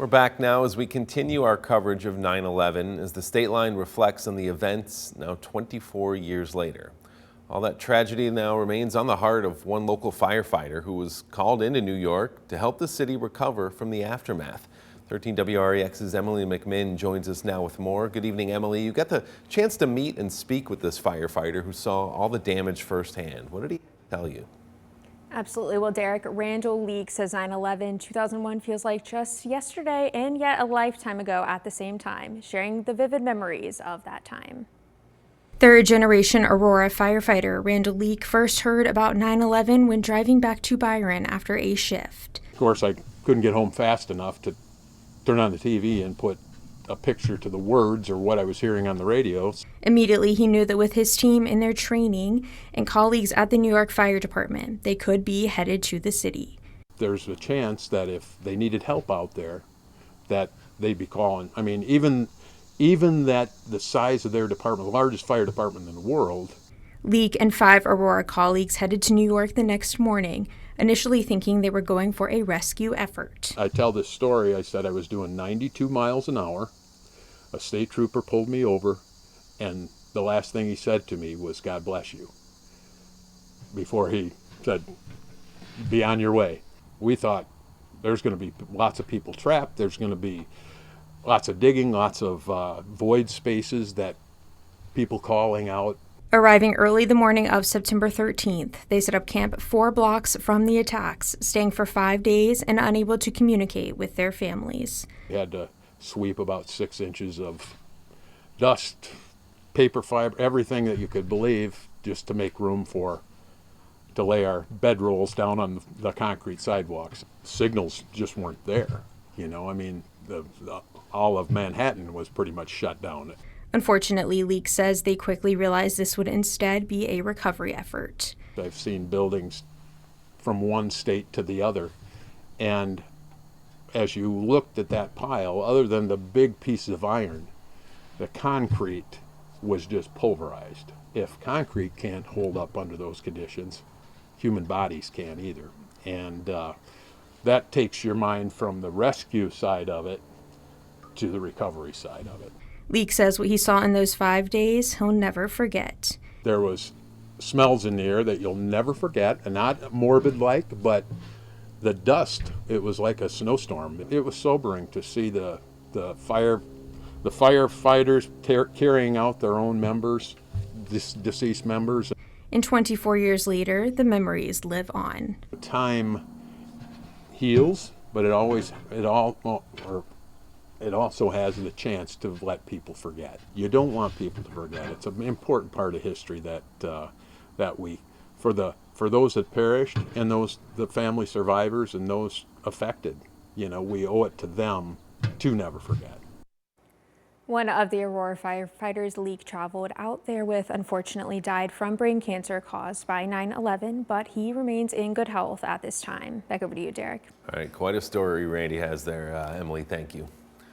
We're back now as we continue our coverage of 9/11 as the state line reflects on the events now 24 years later. All that tragedy now remains on the heart of one local firefighter who was called into New York to help the city recover from the aftermath. 13 WREX's Emily McMinn joins us now with more. Good evening, Emily. You got the chance to meet and speak with this firefighter who saw all the damage firsthand. What did he tell you? Absolutely. Well, Derek, Randall Leek says 9/11 2001 feels like just yesterday and yet a lifetime ago at the same time, sharing the vivid memories of that time. Third-generation Aurora firefighter Randall Leek first heard about 9/11 when driving back to Byron after a shift. Of course, I couldn't get home fast enough to turn on the TV and put a picture to the words or what I was hearing on the radio. Immediately, he knew that with his team in their training and colleagues at the New York Fire Department, they could be headed to the city. There's a chance that if they needed help out there, that they'd be calling. I mean, even that the size of their department, the largest fire department in the world. Leek and 5 Aurora colleagues headed to New York the next morning, initially thinking they were going for a rescue effort. I tell this story, I said I was doing 92 miles an hour. A state trooper pulled me over, and the last thing he said to me was, "God bless you," before he said, "Be on your way." We thought there's going to be lots of people trapped. There's going to be lots of digging, lots of void spaces that people calling out. Arriving early the morning of September 13th, they set up camp 4 blocks from the attacks, staying for 5 days and unable to communicate with their families. We had to sweep about 6 inches of dust, paper fiber, everything that you could believe, just to make room to lay our bedrolls down on the concrete sidewalks. Signals just weren't there. You know, I mean, all of Manhattan was pretty much shut down. Unfortunately, Leek says they quickly realized this would instead be a recovery effort. I've seen buildings from one state to the other, and as you looked at that pile, other than the big pieces of iron, the concrete was just pulverized. If concrete can't hold up under those conditions, human bodies can't either. And that takes your mind from the rescue side of it to the recovery side of it. Leek says what he saw in those 5 days he'll never forget. There was smells in the air that you'll never forget, and not morbid-like, but the dust, it was like a snowstorm. It was sobering to see the firefighters carrying out their own members, deceased members. And 24 years later, the memories live on. Time heals, but it also has the chance to let people forget. You don't want people to forget. It's an important part of history that for those that perished and the family survivors and those affected, you know, we owe it to them to never forget. One of the Aurora firefighters, Leek, traveled out there with, unfortunately died from brain cancer caused by 9/11, but he remains in good health at this time. Back over to you, Derek. All right, quite a story Randy has there. Emily, thank you.